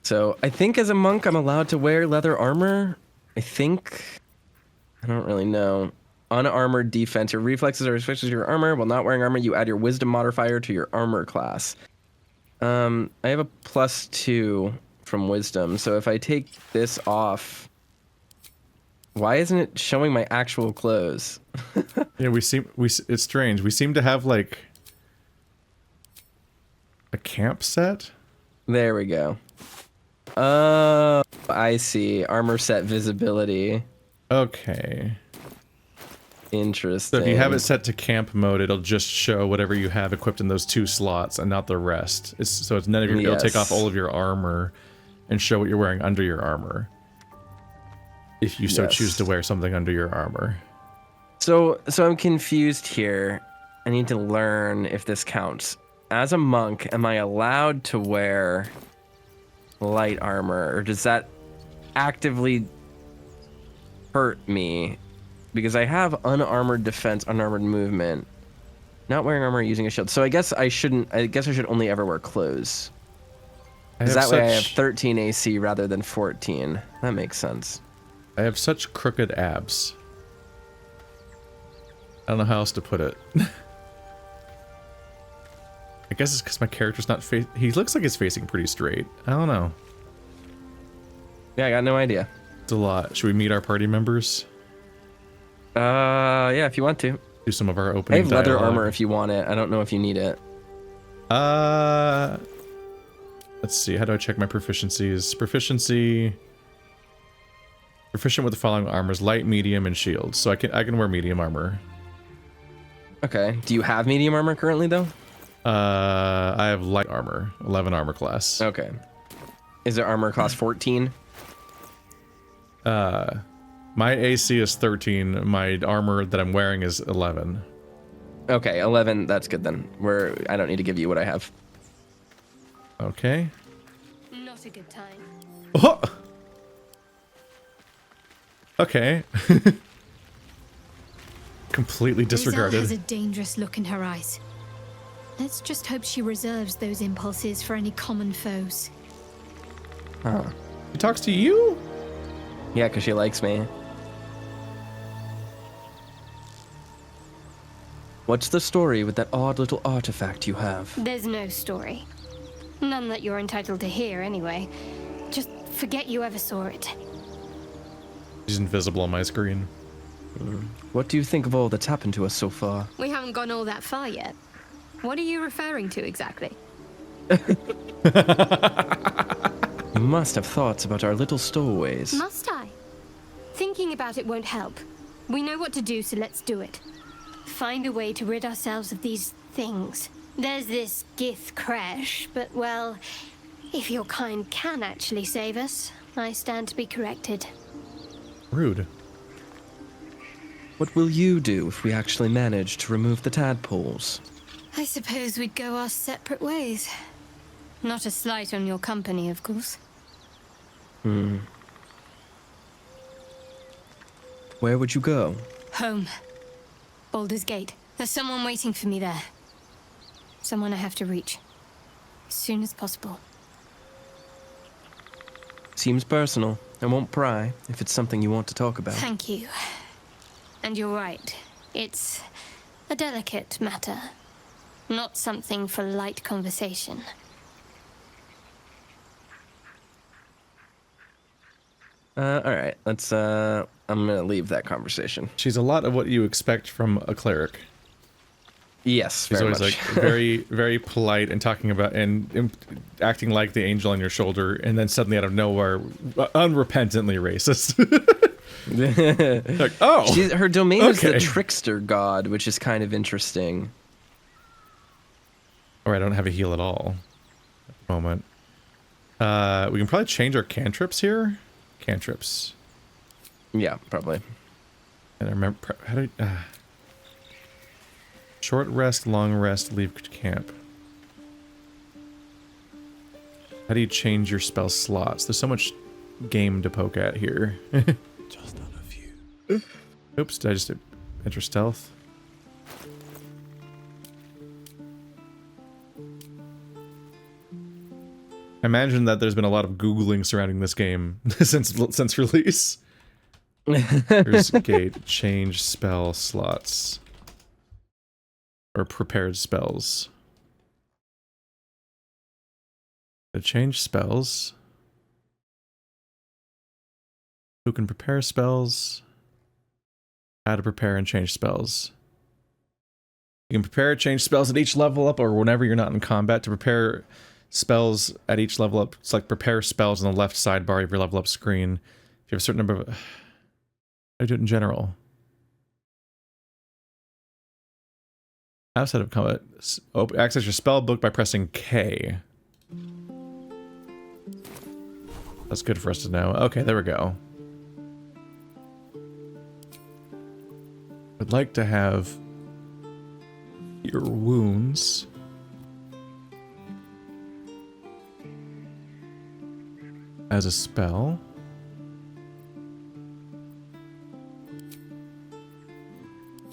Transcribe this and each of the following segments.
So I think as a monk, I'm allowed to wear leather armor. I think. I don't really know. Unarmored defense. Your reflexes are restricted to your armor. While not wearing armor, you add your wisdom modifier to your armor class. I have a +2 from wisdom. So if I take this off, why isn't it showing my actual clothes? Yeah, it's strange. We seem to have like a camp set. There we go. I see. Armor set visibility. Okay. Interesting. So if you have it set to camp mode, it'll just show whatever you have equipped in those 2 slots and not the rest. So it's none of your. It'll take off all of your armor and show what you're wearing under your armor. If you so choose to wear something under your armor. So I'm confused here. I need to learn if this counts. As a monk, am I allowed to wear light armor, or does that actively hurt me? Because I have unarmored defense, unarmored movement. Not wearing armor, using a shield. So I guess I shouldn't. I guess I should only ever wear clothes. Because that way I have 13 AC rather than 14. That makes sense. I have such crooked abs. I don't know how else to put it. I guess it's because my character's not he looks like he's facing pretty straight. I don't know. Yeah, I got no idea. It's a lot. Should we meet our party members? Yeah, if you want to. Do some of our opening I have leather dialogue. armor if you want it. I don't know if you need it. Let's see. How do I check my proficiencies? Proficiency. Proficient with the following armors: light, medium, and shield. So I can wear medium armor. Okay. Do you have medium armor currently though? I have light armor, 11 armor class. Okay. Is it armor class 14? My AC is 13. My armor that I'm wearing is 11. Okay, 11. That's good then. I don't need to give you what I have. Okay. Not a good time. Oh! Okay. Completely disregarded. Rizal has a dangerous look in her eyes. Let's just hope she reserves those impulses for any common foes. Huh. She talks to you? Yeah, because she likes me. What's the story with that odd little artifact you have? There's no story. None that you're entitled to hear, anyway. Just forget you ever saw it. She's invisible on my screen. What do you think of all that's happened to us so far? We haven't gone all that far yet. What are you referring to exactly? You must have thoughts about our little stowaways. Must I? Thinking about it won't help. We know what to do, so let's do it. Find a way to rid ourselves of these things. There's this Gith crash, but well, if your kind can actually save us, I stand to be corrected. Rude. What will you do if we actually manage to remove the tadpoles? I suppose we'd go our separate ways. Not a slight on your company, of course. Where would you go? Home. Baldur's Gate. There's someone waiting for me there. Someone I have to reach. As soon as possible. Seems personal. I won't pry if it's something you want to talk about. Thank you. And you're right. It's a delicate matter. Not something for light conversation. Alright, let's, I'm gonna leave that conversation. She's a lot of what you expect from a cleric. Yes, She's very always much. like very, very polite and talking about and acting like the angel on your shoulder, and then suddenly out of nowhere, unrepentantly racist. Like, oh, Her domain is the okay. trickster god, which is kind of interesting. Or I don't have a heal at all at the moment. We can probably change our cantrips here. Cantrips. Yeah, probably. And I remember how do short rest, long rest, leave camp. How do you change your spell slots? There's so much game to poke at here. Just on a few. Oops, did I just enter stealth? I imagine that there's been a lot of Googling surrounding this game since release. Here's gate, change spell slots. Or prepared spells. To change spells. Who can prepare spells? How to prepare and change spells. You can prepare, change spells at each level up or whenever you're not in combat. To prepare spells at each level up, select prepare spells on the left sidebar of your level up screen. If you have a certain number of... I do it in general. Outside of combat, access your spell book by pressing K. That's good for us to know. Okay, there we go. I'd like to have your wounds as a spell.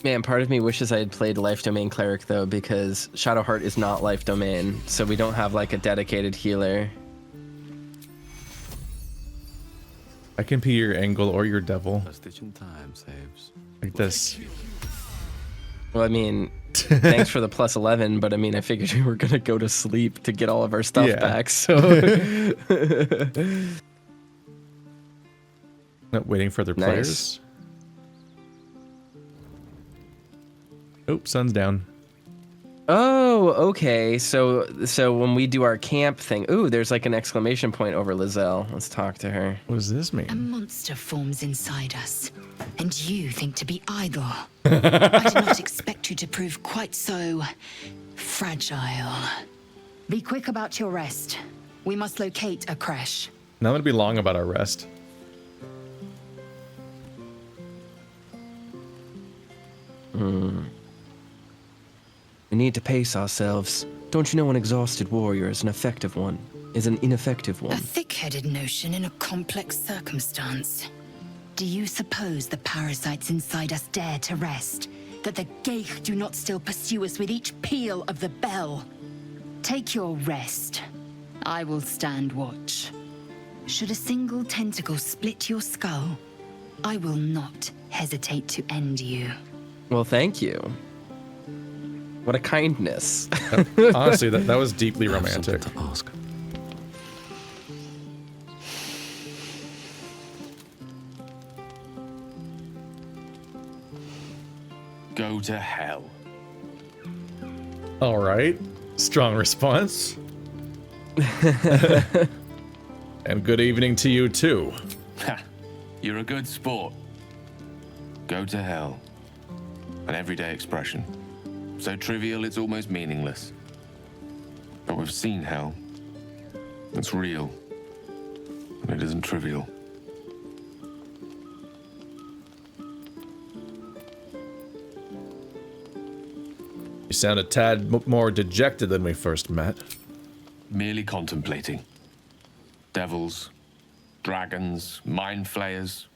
Man, part of me wishes I had played Life Domain Cleric, though, because Shadowheart is not Life Domain, so we don't have, like, a dedicated healer. I can be your Angle or your Devil. A stitch in time saves. Like this. Well, I mean, thanks for the plus 11, but I mean, I figured we were going to go to sleep to get all of our stuff back, so... Not waiting for other players. Oh, sun's down. Oh, okay. So when we do our camp thing, ooh, there's like an exclamation point over Lizelle. Let's talk to her. What does this mean? A monster forms inside us, and you think to be idle. I did not expect you to prove quite so fragile. Be quick about your rest. We must locate a crash. Not gonna be long about our rest. We need to pace ourselves. Don't you know an exhausted warrior is an effective one, is an ineffective A one? thick-headed notion in a complex circumstance. Do you suppose the parasites inside us dare to rest? That the Geich do not still pursue us with each peal of the bell? Take your rest. I will stand watch. Should a single tentacle split your skull, I will not hesitate to end you. Well, thank you. What a kindness. Honestly, that was deeply romantic. To ask. Go to hell. All right. Strong response. And good evening to you, too. Ha! You're a good sport. Go to hell. An everyday expression. So trivial it's almost meaningless. But we've seen hell. It's real. And it isn't trivial. You sound a tad more dejected than we first met. Merely contemplating. Devils, dragons, mind flayers.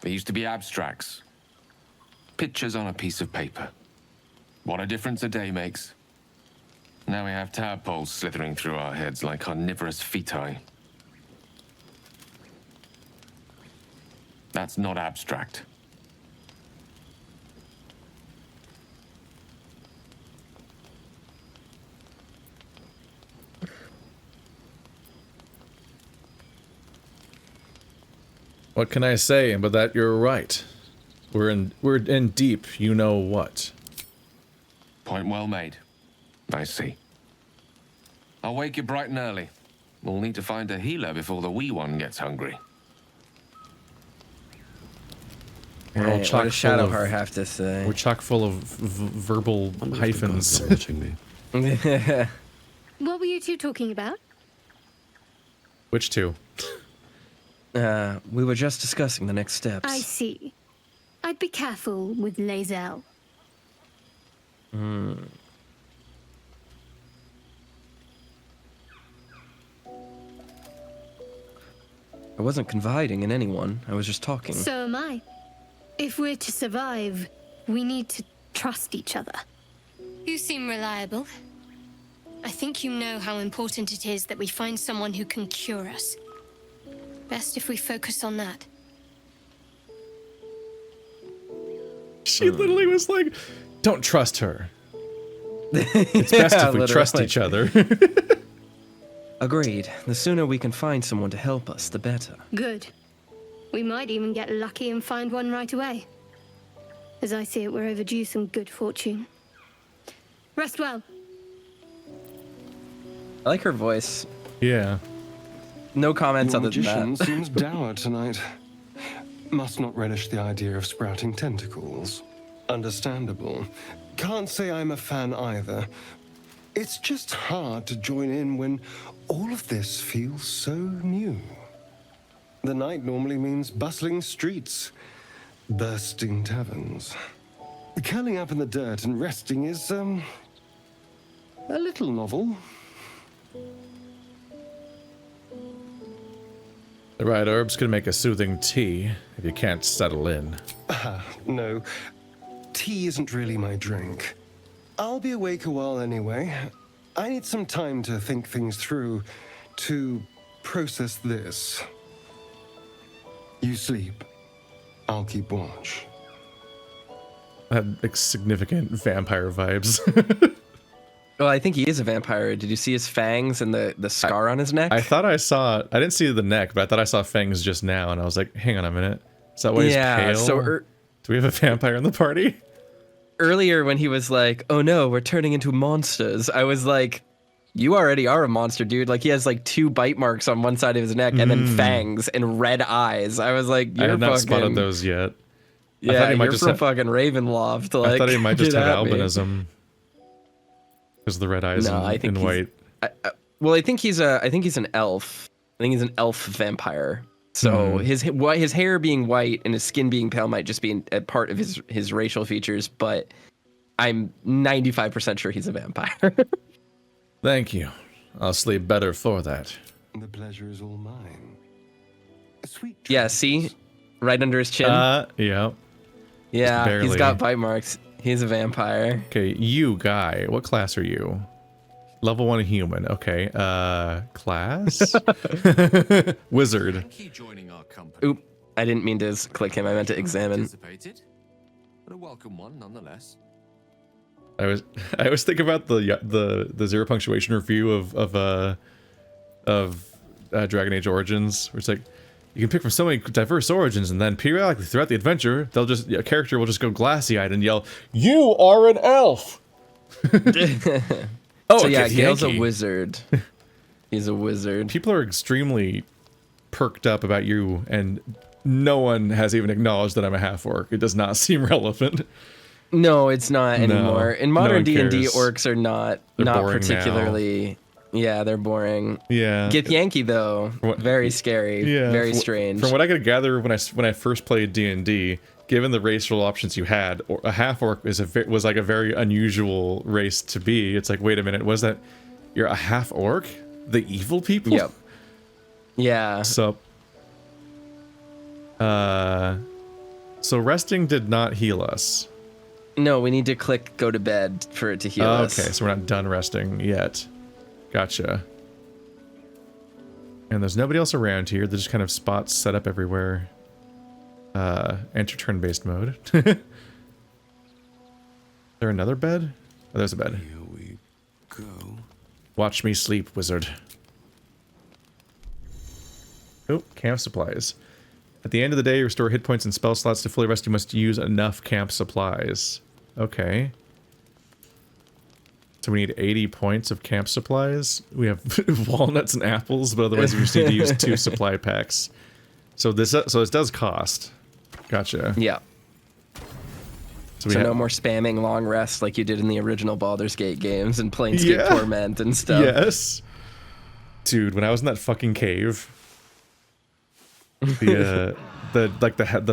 They used to be abstracts. Pictures on a piece of paper. What a difference a day makes. Now we have tadpoles slithering through our heads like carnivorous feti. That's not abstract. What can I say but that you're right? We're in deep, you know what. Point well made. I see. I'll wake you bright and early. We'll need to find a healer before the wee one gets hungry. We're all Right, what chock does full of- Shadowheart have to say? We're chock full of verbal hyphens. Watching me. What were you two talking about? Which two? We were just discussing the next steps. I see. I'd be careful with Lizelle. I wasn't confiding in anyone. I was just talking. So am I. If we're to survive, we need to trust each other. You seem reliable. I think you know how important it is that we find someone who can cure us. Best if we focus on that. She literally was like, don't trust her. It's best if we trust each other. Agreed. The sooner we can find someone to help us, the better. Good. We might even get lucky and find one right away. As I see it, we're overdue some good fortune. Rest well. I like her voice. Yeah. No comments Your other than magician that. seems dour tonight. Must not relish the idea of sprouting tentacles. Understandable. Can't say I'm a fan either. It's just hard to join in when all of this feels so new. The night normally means bustling streets, bursting taverns. Curling up in the dirt and resting is, a little novel. The right herb's gonna make a soothing tea if you can't settle in. No, tea isn't really my drink. I'll be awake a while anyway. I need some time to think things through, to process this. You sleep. I'll keep watch. That had like, significant vampire vibes. Well, I think he is a vampire. Did you see his fangs and the scar on his neck? I thought I saw. I didn't see the neck, but I thought I saw fangs just now, and I was like, "Hang on a minute, is that why he's pale? So Do we have a vampire in the party?" earlier when he was like, "Oh no, we're turning into monsters," I was like, "You already are a monster, dude." Like he has like 2 bite marks on one side of his neck and then fangs and red eyes. I was like, "You're I had not fucking spotted those yet. Yeah, I thought he might you're just from have, fucking Ravenloft." Like, I thought he might just get have at me. albinism because of the red eyes No, I think and white. Well, I think he's an elf. I think he's an elf vampire. So his hair being white and his skin being pale might just be a part of his racial features, but I'm 95% sure he's a vampire. Thank you. I'll sleep better for that. The pleasure is all mine. Sweet Yeah, dreams. see? Right under his chin. Yeah. Yeah, barely. he's got bite marks. He's a vampire. Okay, you guy. What class are you? Level 1 human. Okay. Class? Wizard. Thank you joining our company. Oop, I didn't mean to click him. I meant to examine. Anticipated, but a welcome one nonetheless. I always think about the zero punctuation review of Dragon Age Origins, where it's like you can pick from so many diverse origins, and then periodically throughout the adventure, a character will just go glassy-eyed and yell, "You are an elf!" Oh, So yeah, okay, Gale's a Yankee. wizard. He's a wizard. People are extremely perked up about you, and no one has even acknowledged that I'm a half-orc. It does not seem relevant. No, it's not No, anymore. In no modern one D&D, cares. orcs are not boring particularly. Yeah, they're boring. Yeah. Get Yankee though, very scary, very strange. From what I could gather when I first played D&D, given the racial options you had, a half-orc was like a very unusual race to be. It's like, wait a minute, was that you're a half-orc? The evil people? Yep. Yeah. So resting did not heal us. No, we need to click go to bed for it to heal us. Okay, so we're not done resting yet. Gotcha. And there's nobody else around here. There's just kind of spots set up everywhere. Enter turn-based mode. Is there another bed? Oh, there's a bed. Here we go. Watch me sleep, wizard. Oh, camp supplies. At the end of the day, restore hit points and spell slots. To fully rest, you must use enough camp supplies. Okay. So we need 80 points of camp supplies. We have walnuts and apples, but otherwise we just need to use 2 supply packs. So this does cost. Gotcha. Yeah. So So no more spamming long rests like you did in the original Baldur's Gate games and Planescape Yeah. Torment and stuff. Yes. Dude, when I was in that fucking cave, the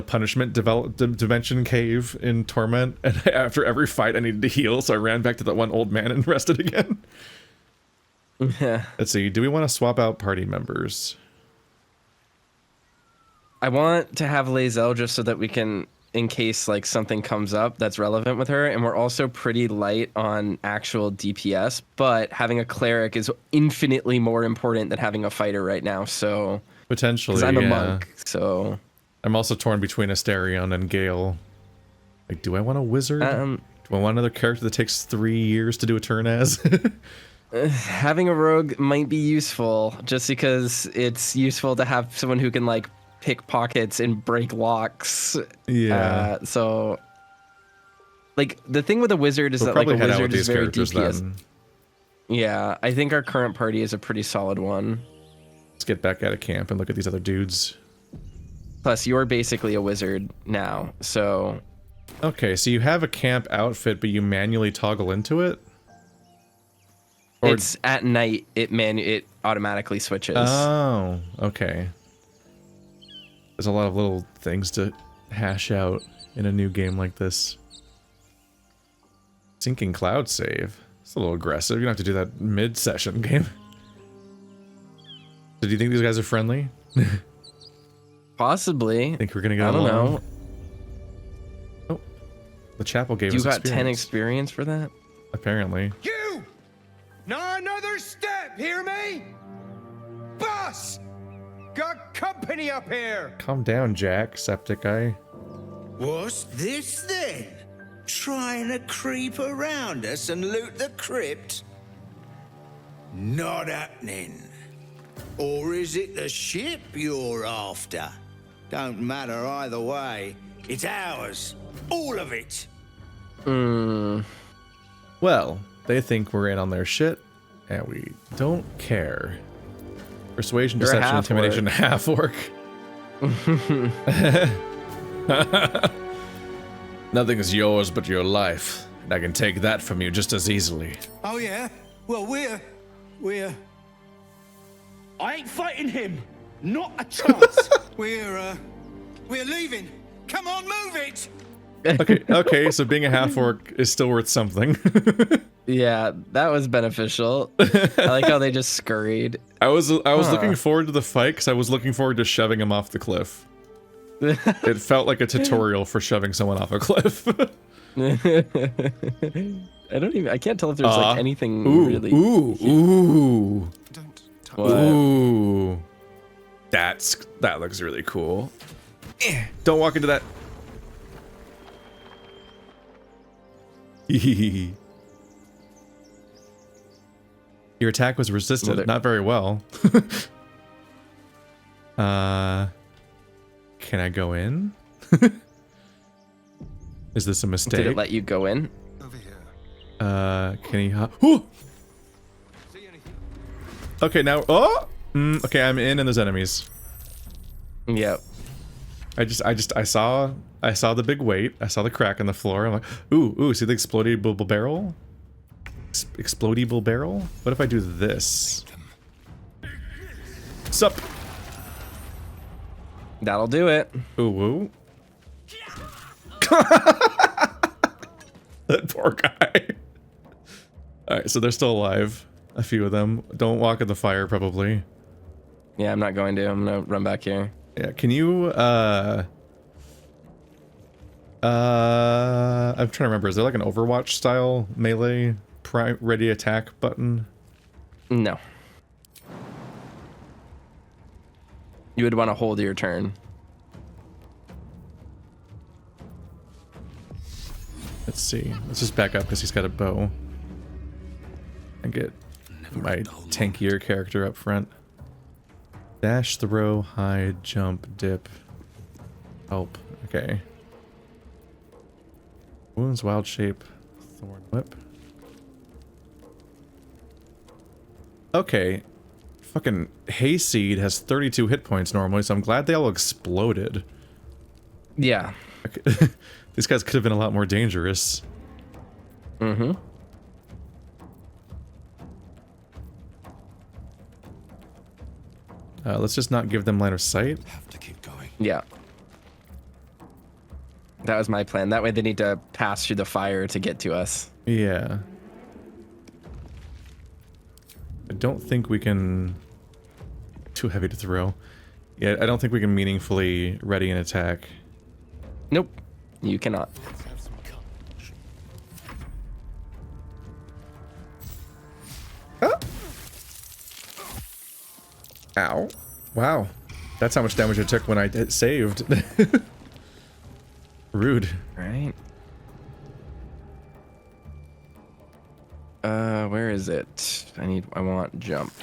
punishment dimension cave in Torment, and after every fight I needed to heal, so I ran back to that one old man and rested again. Yeah. Let's see, do we want to swap out party members? I want to have Lae'zel just so that we can in case like something comes up that's relevant with her, and we're also pretty light on actual DPS, but having a cleric is infinitely more important than having a fighter right now. So potentially, because I'm a monk, so I'm also torn between Asterion and Gale. Like, do I want a wizard? Do I want another character that takes 3 years to do a turn as? Having a rogue might be useful, just because it's useful to have someone who can like pick pockets and break locks. Yeah. So, like, the thing with a wizard is that like a wizard is very DPS. Then. Yeah, I think our current party is a pretty solid one. Let's get back out of camp and look at these other dudes. Plus, you're basically a wizard now, so... Okay, so you have a camp outfit, but you manually toggle into it? Or... It's at night, it automatically switches. Oh, okay. There's a lot of little things to hash out in a new game like this. Syncing cloud save. It's a little aggressive. You don't have to do that mid-session game. So do you think these guys are friendly? Possibly. Think we're gonna get along? I don't know. Oh, the chapel gave us experience. You got 10 experience for that? Apparently. You! Not another step, hear me? Boss! Got company up here! Calm down, Jack, septic guy. What's this then? Trying to creep around us and loot the crypt? Not happening. Or is it the ship you're after? Don't matter either way. It's ours. All of it. Well, they think we're in on their shit, and we don't care. Persuasion, You're deception, intimidation, half-orc. Nothing is yours but your life, and I can take that from you just as easily. Oh yeah? Well, we're... I ain't fighting him! Not a chance! We're leaving! Come on, move it! Okay, so being a half-orc is still worth something. Yeah, that was beneficial. I like how they just scurried. I was looking forward to the fight because I was looking forward to shoving him off the cliff. It felt like a tutorial for shoving someone off a cliff. I can't tell if there's like anything really. Ooh. What? Ooh. That looks really cool. Don't walk into that. Your attack was resisted, not very well. Can I go in? Is this a mistake? Did it let you go in? Over here. Can he hop? Oh! Okay, now. Oh! Okay, I'm in and there's enemies. Yep. I saw the big weight. I saw the crack in the floor. I'm like, ooh, see the explodable barrel? Explodable barrel? What if I do this? Sup? That'll do it. Ooh, woo. That poor guy. Alright, so they're still alive. A few of them. Don't walk in the fire, probably. Yeah, I'm not going to. I'm gonna run back here. Yeah, can you, I'm trying to remember, is there like an Overwatch style melee ready attack button? No. You would want to hold your turn. Let's see. Let's just back up because he's got a bow. And get my tankier character up front. Dash, throw, hide, jump, dip. Help. Okay. Wounds, wild shape, thorn whip. Okay. Fucking Hayseed has 32 hit points normally, so I'm glad they all exploded. Yeah. Okay. These guys could have been a lot more dangerous. Mm-hmm. Let's just not give them line of sight. Have to keep going. Yeah. That was my plan. That way they need to pass through the fire to get to us. Yeah. I don't think we can... Too heavy to throw. Yeah, I don't think we can meaningfully ready an attack. Nope. You cannot. Ow. Wow. That's how much damage I took when I saved. Rude. Right. Where is it? I want jump.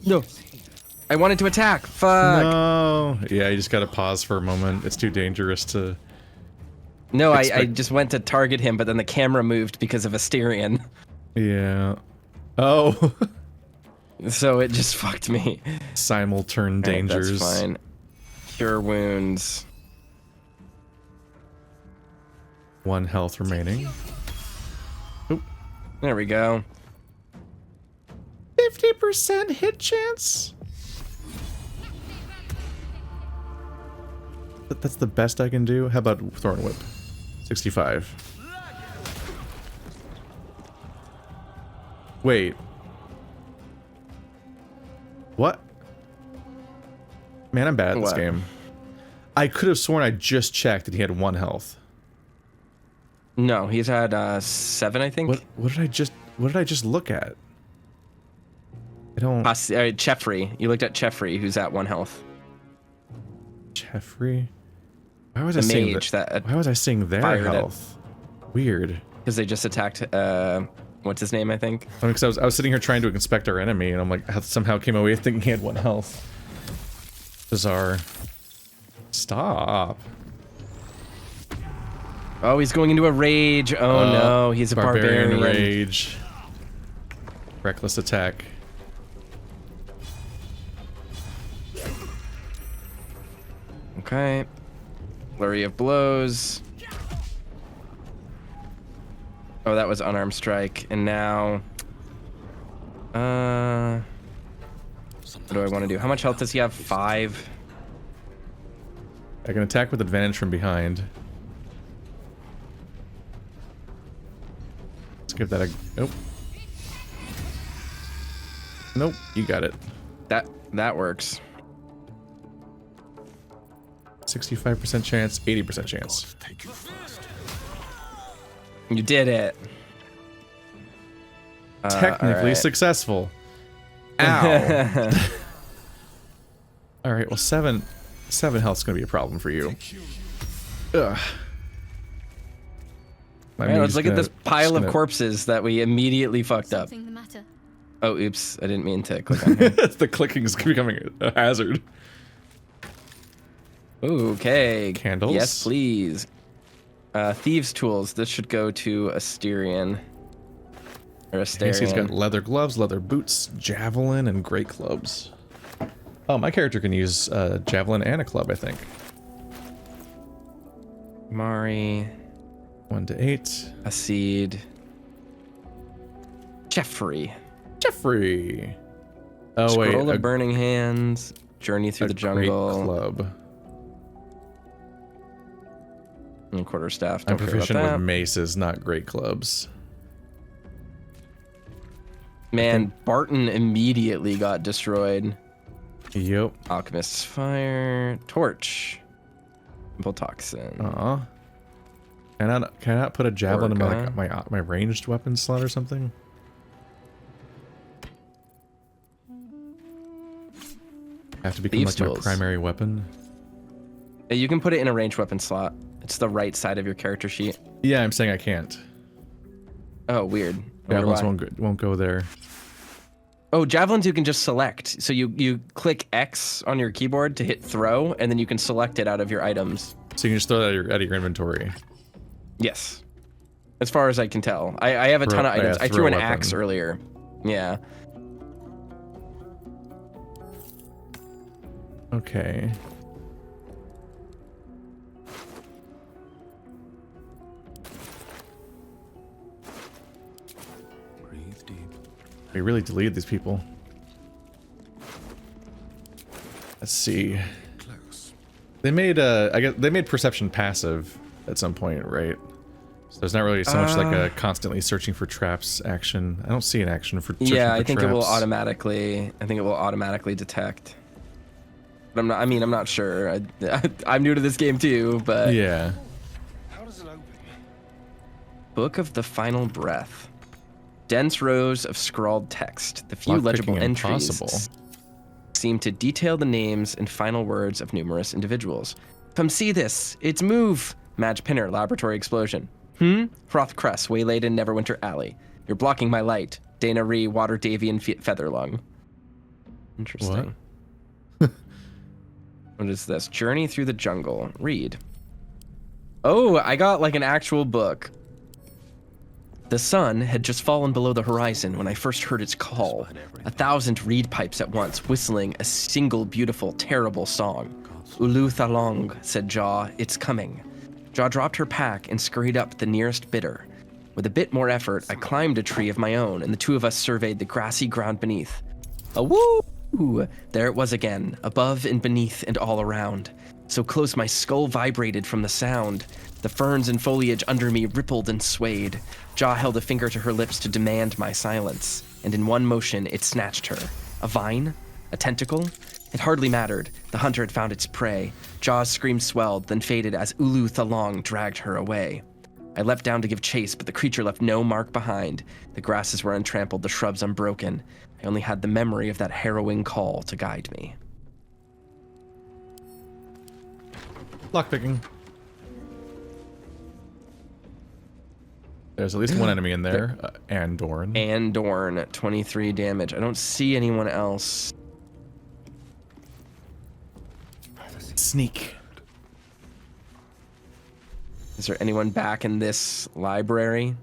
No. I wanted to attack. Fuck. No. Yeah, you just gotta pause for a moment. It's too dangerous to... No, I just went to target him, but then the camera moved because of Asterion. Yeah. Oh. So it just fucked me. Simulturn dangers. Right, that's fine. Cure wounds. 1 health remaining. Oop. There we go. 50% hit chance? That's the best I can do? How about Thorn Whip? 65. Wait. What? Man, I'm bad at this What? game. I could have sworn I just checked that he had 1 health. No, he's had 7, I think. What did I just look at? I don't... Cheffrey. You looked at Cheffrey, who's at 1 health. Jeffrey? Why was I The seeing mage why was I seeing their fired it. health? Weird. Because they just attacked, what's his name, I think? I mean, because I was sitting here trying to inspect our enemy, and I'm like, I somehow came away thinking he had 1 health. Bizarre. Stop. Oh, he's going into a rage. Oh no, he's a barbarian. Rage. Reckless attack. Okay. Flurry of blows. Oh, that was unarmed strike. And now... what do I want to do? How much health does he have? 5? I can attack with advantage from behind. Let's give that a... Nope. Nope, you got it. That works. 65% chance, 80% chance. You did it. Technically alright. successful. Ow. Alright, well 7 health's gonna be a problem for you. Ugh. Man, let's look at this pile of corpses that we immediately fucked up. Something the matter? Oh, oops. I didn't mean to click on him. The clicking is becoming a hazard. Ooh, okay. Candles? Yes, please. Thieves' tools. This should go to Asterion. Or Asterion. He's got leather gloves, leather boots, javelin, and great clubs. Oh, my character can use javelin and a club, I think. Mari. 1 to 8. Acid. Jeffrey. Jeffrey. Oh Scroll wait, of Burning Hands. Journey through the jungle. Great club. And quarterstaff. I'm Don't care about proficient that. with maces, not great clubs. Man, Barton immediately got destroyed. Yep. Alchemist's Fire. Torch. Voltoxin. Aw. Can I not put a javelin in Orca. my ranged weapon slot or something? Have to become Thieves' like tools. my primary weapon. You can put it in a ranged weapon slot. It's the right side of your character sheet. Yeah, I'm saying I can't. Oh, weird. I wonder Javelins why. won't go there. Oh, javelins you can just select. So you click X on your keyboard to hit throw, and then you can select it out of your items. So you can just throw that out of your inventory. Yes. As far as I can tell. I have a ton of items. I threw an axe earlier. Yeah. Okay. Breathe deep. We really deleted these people. Let's see. Close. They made I guess they made perception passive at some point, right? So there's not really so much like a constantly searching for traps action. I don't see an action for searching Yeah, for I think traps. it will automatically. I think it will automatically detect. But I'm not sure. I'm new to this game too, but Yeah. How does it open? Book of the Final Breath. Dense rows of scrawled text. The few Lockpicking legible entries impossible. seem to detail the names and final words of numerous individuals. Come see this. It's move. Madge Pinner, laboratory explosion. Hroth Cress, waylaid in Neverwinter Alley. You're blocking my light. Dana Ree, Water Davian, Featherlung. Interesting. What is this? Journey through the jungle. Read. Oh, I got like an actual book. The sun had just fallen below the horizon when I first heard its call. 1,000 reed pipes at once, whistling a single beautiful, terrible song. Ulu Thalong, said Jaw, it's coming. Jaw dropped her pack and scurried up the nearest bitter. With a bit more effort, I climbed a tree of my own, and the two of us surveyed the grassy ground beneath. A woo! There it was again, above and beneath and all around. So close my skull vibrated from the sound. The ferns and foliage under me rippled and swayed. Jaw held a finger to her lips to demand my silence, and in one motion it snatched her. A vine? A tentacle? It hardly mattered. The hunter had found its prey. Jaw's scream swelled, then faded as Ulu Thalong dragged her away. I leapt down to give chase, but the creature left no mark behind. The grasses were untrampled, the shrubs unbroken. I only had the memory of that harrowing call to guide me. Lockpicking. There's at least one enemy in there. Andorn. Andorn, 23 damage. I don't see anyone else. Sneak. Is there anyone back in this library?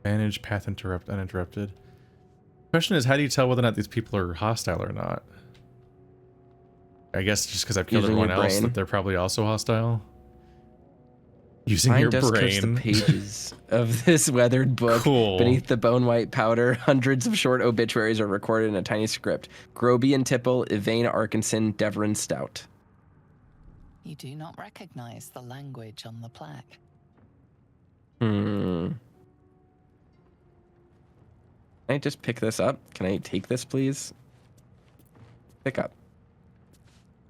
Manage path uninterrupted. Question is, how do you tell whether or not these people are hostile or not? I guess just because I've killed Using everyone your else, brain. that they're probably also hostile. Using Mine your just coats brain. the pages of this weathered book. Cool. Beneath the bone white powder, hundreds of short obituaries are recorded in a tiny script. Groby and Tipple, Yvain Arkinson, Deverin Stout. You do not recognize the language on the plaque. Can I just pick this up? Can I take this, please? Pick up.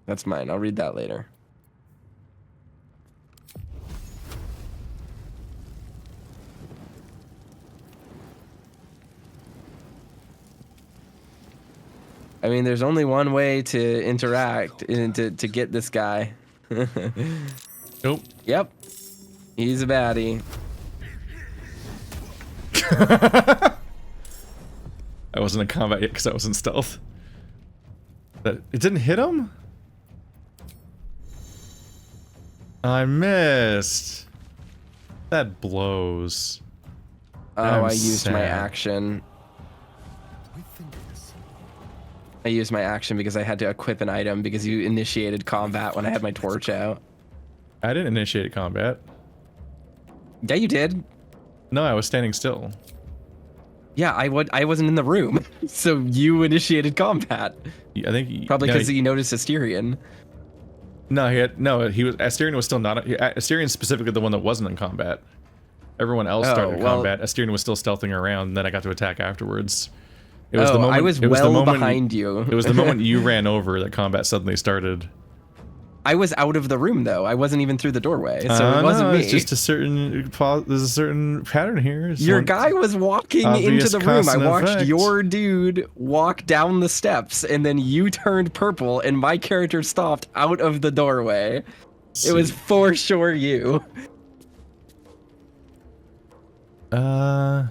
That's mine. I'll read that later. I mean, there's only one way to interact and to get this guy. Nope. Yep. He's a baddie. I wasn't in combat yet because I was in stealth. It didn't hit him? I missed. That blows. Oh, I'm I used my sad. action. I used my action because I had to equip an item because you initiated combat when I had my torch out. I didn't initiate combat. Yeah, you did. No, I was standing still. Yeah, I wasn't in the room, so you initiated combat. I think Probably no, because you noticed Asterion. he was Asterion was still not. Asterion specifically the one that wasn't in combat. Everyone else started combat. Asterion was still stealthing around, and then I got to attack afterwards. It was the moment, I was behind you. It was the moment you ran over that combat suddenly started. I was out of the room though. I wasn't even through the doorway, so it wasn't me. It's just a certain there's a certain pattern here. It's Your one guy was walking obvious into the room. cause I and watched effect. your dude walk down the steps, and then you turned purple, and my character stopped out of the doorway. It was for sure you. I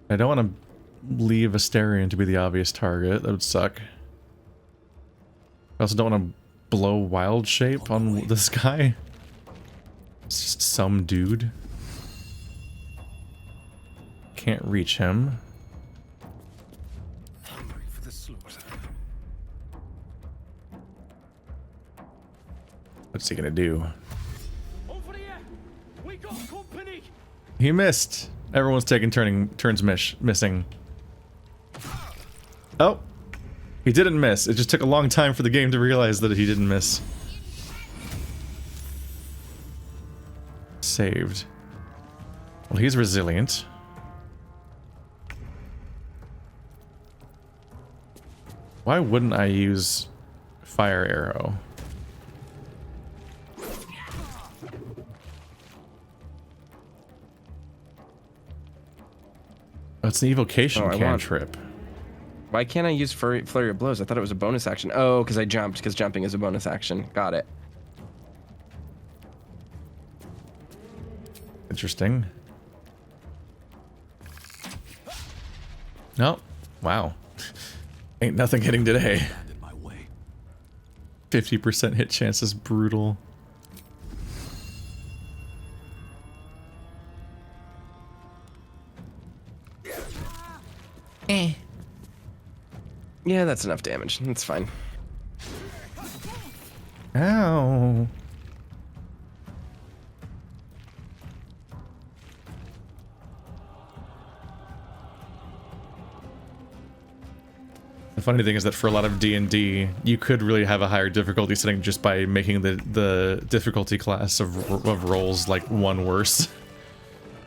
don't want to leave Asterion to be the obvious target. That would suck. I also don't want to blow wild shape on this guy. It's just some dude. Can't reach him. Hungry for the slaughter. What's he gonna do? Over here! We got company! He missed. Everyone's taking turns missing. Oh, he didn't miss. It just took a long time for the game to realize that he didn't miss. Saved. Well, he's resilient. Why wouldn't I use fire arrow? Oh, it's an evocation cantrip. Why can't I use flurry of blows? I thought it was a bonus action. Oh, because I jumped, because jumping is a bonus action. Got it. Interesting. No. Wow. Ain't nothing hitting today. 50% hit chance is brutal. Yeah, that's enough damage. That's fine. Ow. The funny thing is that for a lot of D&D, you could really have a higher difficulty setting just by making the difficulty class of rolls like one worse.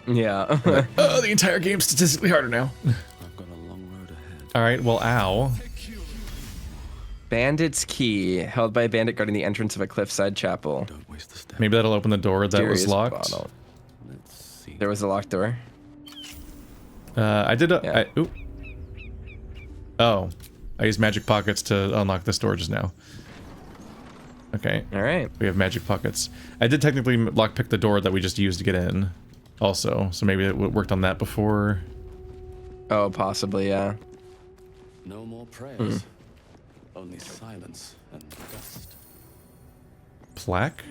Yeah. Oh, the entire game's statistically harder now. I've got a long road ahead. All right, well, ow. Bandit's key, held by a bandit guarding the entrance of a cliffside chapel. Don't waste the step. Maybe that'll open the door that was Mysterious locked. bottle. Let's see. There was a locked door. I did a... Yeah. Oop. Oh. I used magic pockets to unlock this door just now. Okay. All right. We have magic pockets. I did technically lockpick the door that we just used to get in also, so maybe it worked on that before. Oh, possibly, yeah. No more prayers. Only silence and dust. Plaque?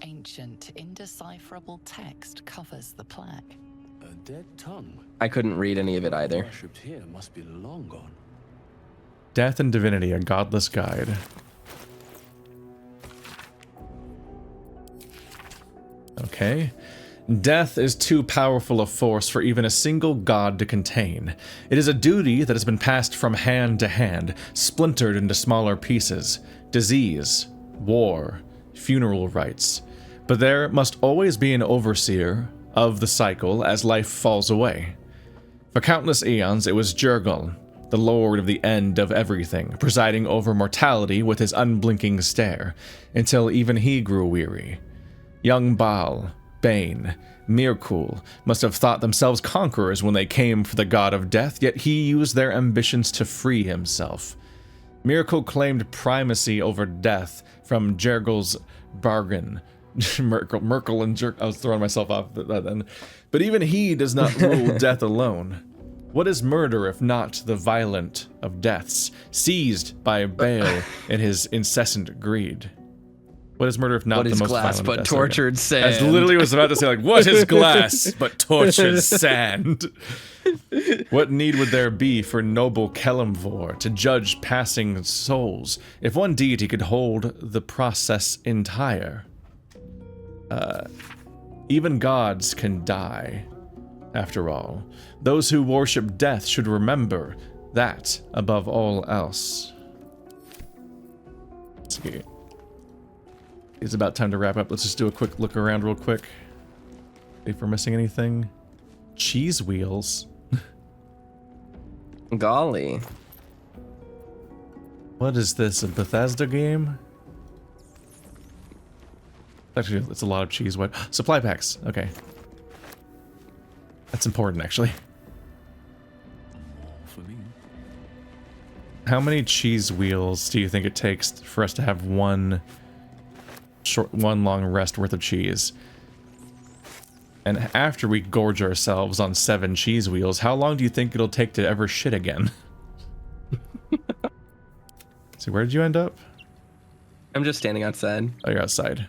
Ancient, indecipherable text covers the plaque. A dead tongue. I couldn't read any of it either. Worshipped here must be long gone. Death and Divinity, a godless guide. Okay. Death is too powerful a force for even a single god to contain. It is a duty that has been passed from hand to hand, splintered into smaller pieces. Disease, war, funeral rites. But there must always be an overseer of the cycle as life falls away. For countless eons, it was Jurgal, the lord of the end of everything, presiding over mortality with his unblinking stare, until even he grew weary. Young Baal, Bane, Mirkul must have thought themselves conquerors when they came for the god of death, yet he used their ambitions to free himself. Mirkul claimed primacy over death from Jurgal's bargain. Merkel and Jerk. I was throwing myself off that then. But even he does not rule death alone. What is murder if not the violent of deaths, seized by Baal in his incessant greed? What is murder if not what the is most glass violent but of deaths? tortured sand? I literally was about to say, like, what is glass but tortured sand? What need would there be for noble Kelemvor to judge passing souls if one deity could hold the process entire? Even gods can die. After all, those who worship death should remember that above all else. Let's see. It's about time to wrap up. Let's just do a quick look around real quick. See if we're missing anything. Cheese wheels. Golly. What is this, a Bethesda game? Actually, it's a lot of cheese. What? Supply packs. Okay. That's important, actually. For me. How many cheese wheels do you think it takes for us to have one long rest worth of cheese? And after we gorge ourselves on 7 cheese wheels, how long do you think it'll take to ever shit again? So where did you end up? I'm just standing outside. Oh, you're outside.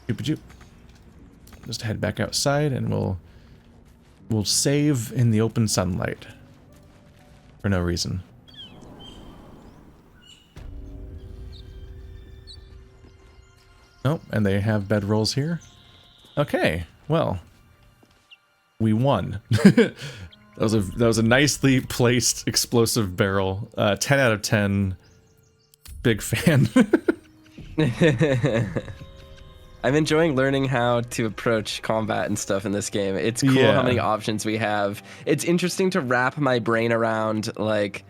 Joop-a-joop. Just head back outside and we'll save in the open sunlight. For no reason. Oh, and they have bedrolls here. Okay, well. We won. that was a nicely placed explosive barrel. 10 out of 10. Big fan. I'm enjoying learning how to approach combat and stuff in this game. It's cool how many options we have. It's interesting to wrap my brain around, like,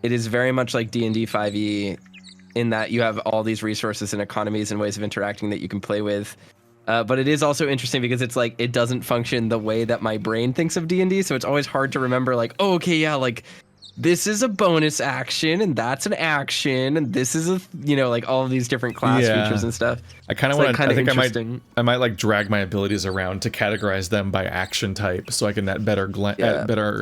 it is very much like D&D 5e in that you have all these resources and economies and ways of interacting that you can play with. But it is also interesting because it's like, it doesn't function the way that my brain thinks of D&D, so it's always hard to remember, like, oh, okay, yeah, like, this is a bonus action, and that's an action, and this is a, you know, like, all of these different class features and stuff. I kind of want to, I think I might like drag my abilities around to categorize them by action type, so I can better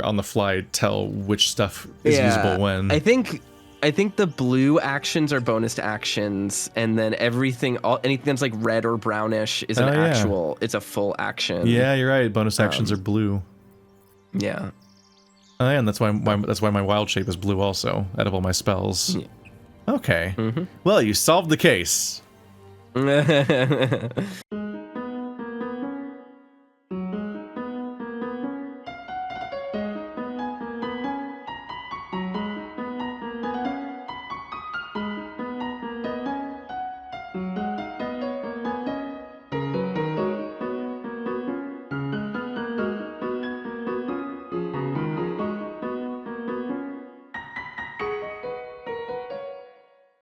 on the fly tell which stuff is usable when. I think the blue actions are bonus actions, and then anything that's like red or brownish is an actual. It's a full action. Yeah, you're right. Bonus actions are blue. Yeah. Oh, yeah, and that's why my wild shape is blue also, out of all my spells. Yeah. Okay. Well, you solved the case.